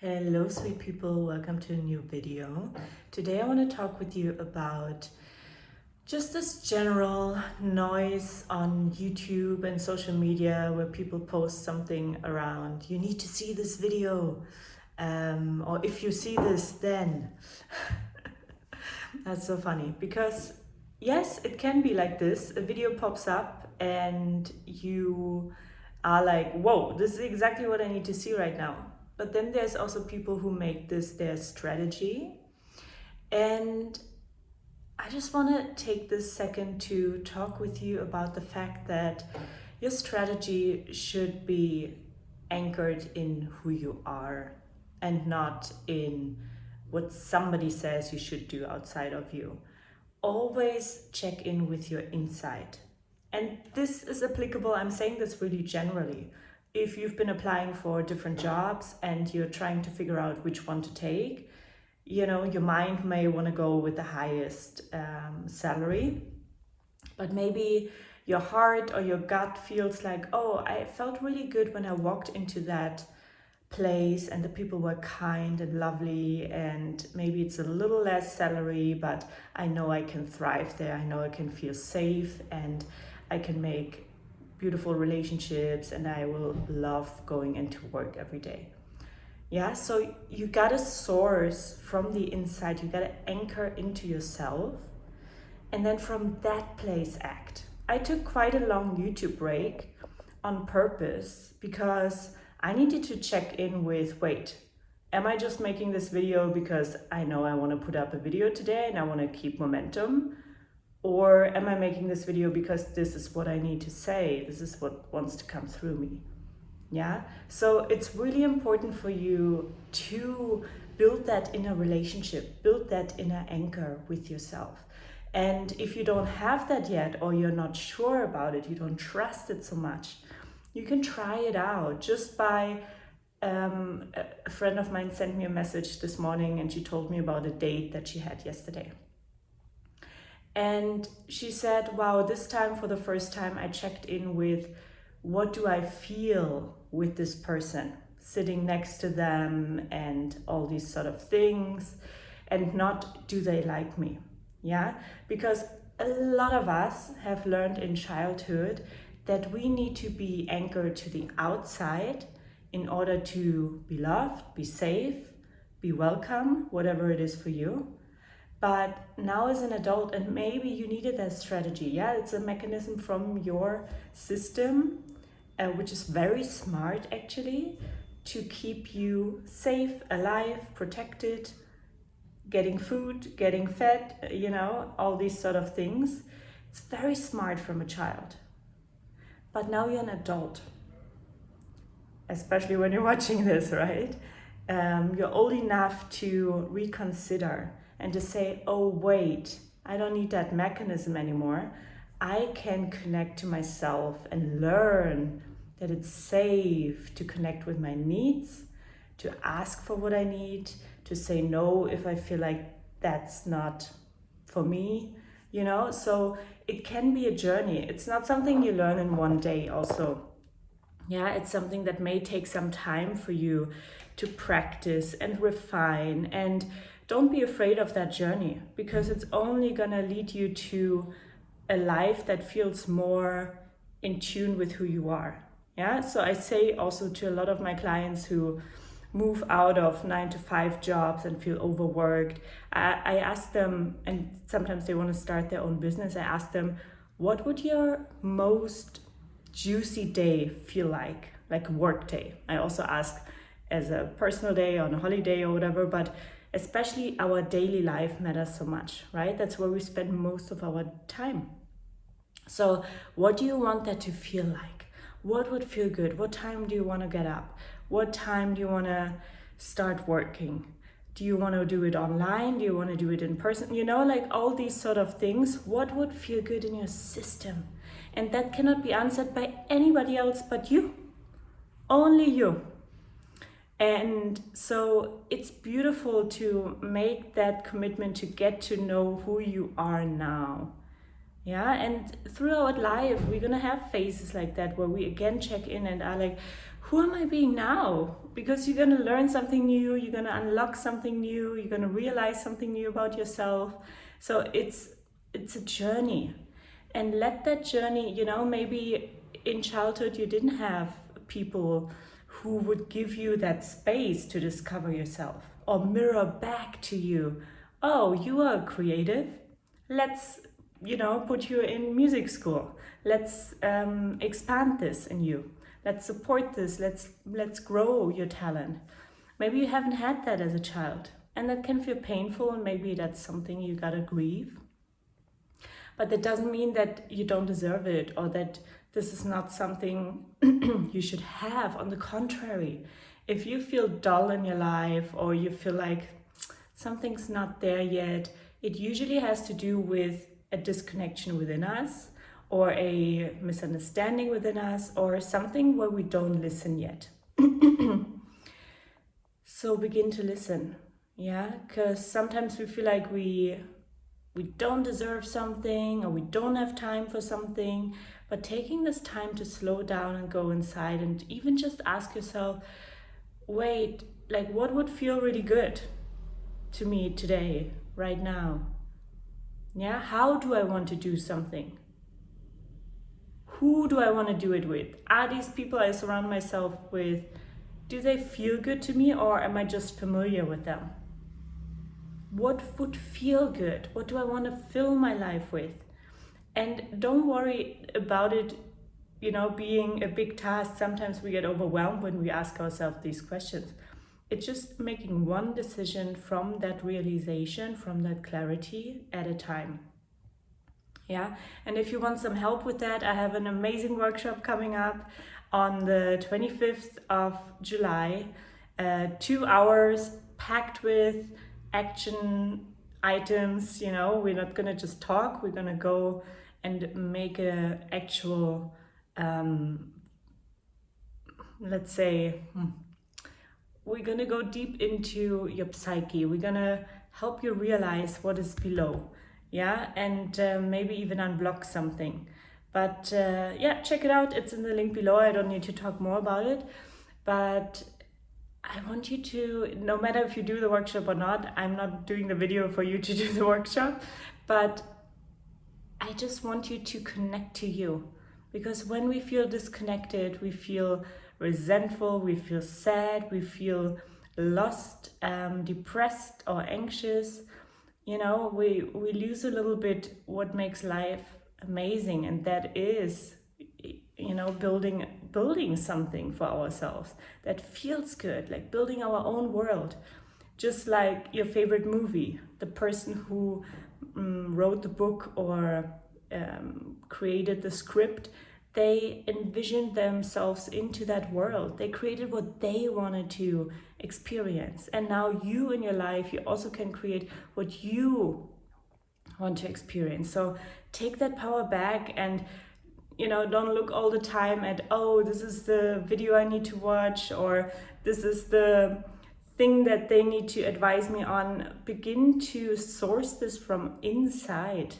Hello sweet people, welcome to a new video. Today I want to talk with you about just this general noise on YouTube and social media where people post something around, you need to see this video, or if you see this then. That's so funny because yes, it can be like this. A video pops up and you are like, whoa, this is exactly what I need to see right now. But then there's also people who make this their strategy. And I just want to take this second to talk with you about the fact that your strategy should be anchored in who you are and not in what somebody says you should do outside of you. Always check in with your inside. And this is applicable, I'm saying this really generally. If you've been applying for different jobs and you're trying to figure out which one to take, you know, your mind may want to go with the highest salary, but maybe your heart or your gut feels like, oh, I felt really good when I walked into that place and the people were kind and lovely, and maybe it's a little less salary, but I know I can thrive there. I know I can feel safe and I can make beautiful relationships and I will love going into work every day. Yeah, so you gotta source from the inside, you gotta anchor into yourself, and then from that place act. I took quite a long YouTube break on purpose because I needed to check in with, wait, am I just making this video because I know I want to put up a video today and I want to keep momentum? Or am I making this video because this is what I need to say? This is what wants to come through me. Yeah, so it's really important for you to build that inner relationship, build that inner anchor with yourself. And if you don't have that yet, or you're not sure about it, you don't trust it so much, you can try it out just by, a friend of mine sent me a message this morning and she told me about a date that she had yesterday. And she said, wow, this time for the first time I checked in with, what do I feel with this person sitting next to them and all these sort of things, and not do they like me? Yeah, because a lot of us have learned in childhood that we need to be anchored to the outside in order to be loved, be safe, be welcome, whatever it is for you. But now as an adult, and maybe you needed that strategy, yeah, it's a mechanism from your system, which is very smart actually, to keep you safe, alive, protected, getting food, getting fed, you know, all these sort of things. It's very smart from a child. But now you're an adult, especially when you're watching this, right? You're old enough to reconsider and to say, oh wait, I don't need that mechanism anymore. I can connect to myself and learn that it's safe to connect with my needs, to ask for what I need, to say no if I feel like that's not for me, you know? So it can be a journey. It's not something you learn in one day also. Yeah, it's something that may take some time for you to practice and refine. And don't be afraid of that journey, because it's only gonna lead you to a life that feels more in tune with who you are. Yeah, so I say also to a lot of my clients who move out of 9-to-5 jobs and feel overworked, I ask them, and sometimes they want to start their own business, I ask them, what would your most juicy day feel like work day? I also ask as a personal day, on a holiday or whatever, but especially our daily life matters so much, right? That's where we spend most of our time. So what do you want that to feel like? What would feel good? What time do you want to get up? What time do you want to start working? Do you want to do it online? Do you want to do it in person? You know, like all these sort of things. What would feel good in your system? And that cannot be answered by anybody else but you. Only you. And so it's beautiful to make that commitment to get to know who you are now. Yeah, and throughout life, we're gonna have phases like that where we again check in and are like, who am I being now? because you're going to learn something new, you're going to unlock something new, you're going to realize something new about yourself. So it's a journey. And let that journey, you know, maybe in childhood you didn't have people who would give you that space to discover yourself or mirror back to you, oh, you are creative, let's, you know, put you in music school, let's expand this in you, let's support this, let's grow your talent. Maybe you haven't had that as a child, and that can feel painful, and maybe that's something you gotta grieve. But that doesn't mean that you don't deserve it, or that this is not something you should have. On the contrary, if you feel dull in your life, or you feel like something's not there yet, it usually has to do with a disconnection within us, or a misunderstanding within us, or something where we don't listen yet. So begin to listen, yeah? Because sometimes we feel like we don't deserve something, or we don't have time for something. But taking this time to slow down and go inside, and even just ask yourself, wait, like, what would feel really good to me today, right now? Yeah, how do I want to do something? Who do I want to do it with? Are these people I surround myself with, do they feel good to me, or am I just familiar with them? What would feel good? What do I want to fill my life with? And don't worry about it, you know, being a big task. Sometimes we get overwhelmed when we ask ourselves these questions. It's just making one decision from that realization, from that clarity at a time. Yeah, and if you want some help with that, I have an amazing workshop coming up on the 25th of July. 2 hours packed with action items. You know, we're not gonna just talk, we're gonna go and make a actual, let's say, we're gonna go deep into your psyche. We're gonna help you realize what is below, yeah, and maybe even unblock something. But yeah, check it out. It's in the link below. I don't need to talk more about it, but I want you to, no matter if you do the workshop or not, I'm not doing the video for you to do the workshop, but I just want you to connect to you. Because when we feel disconnected, we feel resentful, we feel sad, we feel lost, depressed or anxious. You know, we lose a little bit what makes life amazing, and that is, you know, building something for ourselves that feels good, like building our own world. Just like your favorite movie, the person who wrote the book or created the script, they envisioned themselves into that world. They created what they wanted to experience. And now you in your life, you also can create what you want to experience. So take that power back, and, you know, don't look all the time at, oh, this is the video I need to watch, or this is the thing that they need to advise me on. Begin to source this from inside.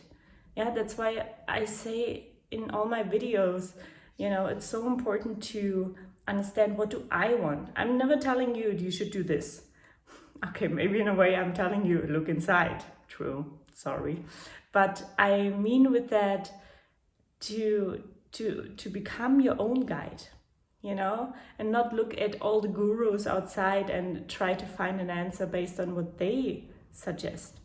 Yeah, that's why I say in all my videos, you know, it's so important to understand, what do I want? I'm never telling you you should do this. Okay, maybe in a way I'm telling you, look inside. True, sorry. But I mean with that, to become your own guide, you know, and not look at all the gurus outside and try to find an answer based on what they suggest.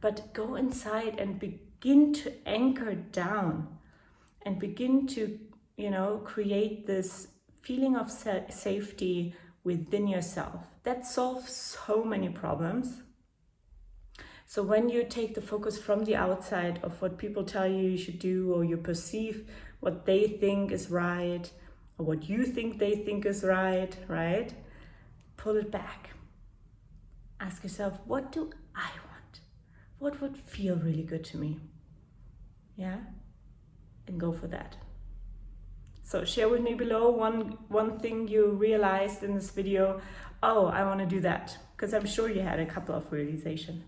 But go inside and begin to anchor down, and begin to, you know, create this feeling of safety within yourself. That solves so many problems. So when you take the focus from the outside of what people tell you should do, or you perceive what they think is right, or what you think they think is right, right? Pull it back. Ask yourself, what do I want? What would feel really good to me? Yeah? And go for that. So share with me below one thing you realized in this video. Oh, I want to do that. Because I'm sure you had a couple of realizations.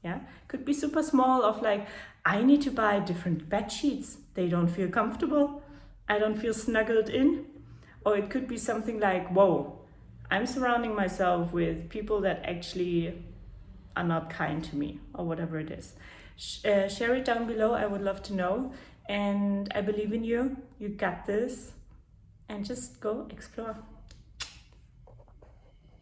Yeah, could be super small, of like, I need to buy different bed sheets. They don't feel comfortable. I don't feel snuggled in. Or it could be something like, whoa, I'm surrounding myself with people that actually are not kind to me, or whatever it is. Share it down below. I would love to know. And I believe in you. You got this. And just go explore.